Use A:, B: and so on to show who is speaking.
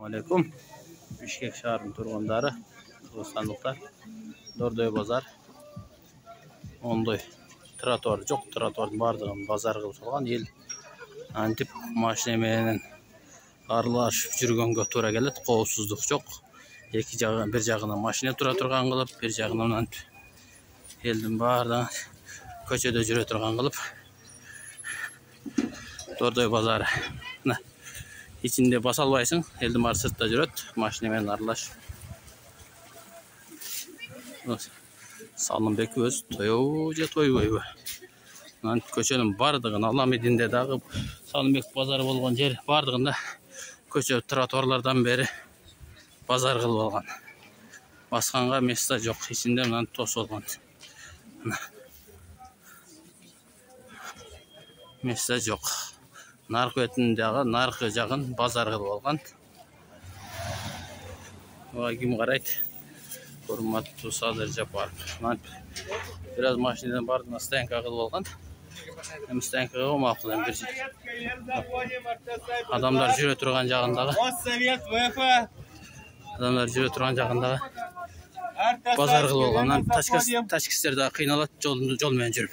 A: Алейкум. Бишкек шаарынын тургундары, кыргызстандыктар. Дордой базар. Ондой тротуар жок, тротуардын бардыгын базар кылып салган. Эл антип машина менен аралашып жүргөнгө туура келет. Коопсуздук жок. Эки жагы, бир жагынан машина тура турган кылып, бир жагынан антип элдин бардыгы көчөдө жүрө турган кылып. Дордой базары. İçinde basa albaysың, eldim бар сыртта жүрөт, машина менен аралашып. Салымбек өз тоёбу же тойбойбу. Көчөнүн бардыгын Аламединде дагы Салымбек базары болгон жер бардыгында көчө тротуарлардан бери базар кылып алган. Басканга место жок, ичинде мынан тосулган. Место жок. Наркы бетиндеги наркы жагын базар кылып алган. Ким карайт? Урматтуу Садыр Жапаров. Biraz машинадан бардыгына стоянка кылып алган. Эми стоянкага макул бир адамдар жүрө турган жагындагы. Адамдар жүрө турган жагындагы базар кылып алган. Тачкистер да кыйналат жол менен жүрүп.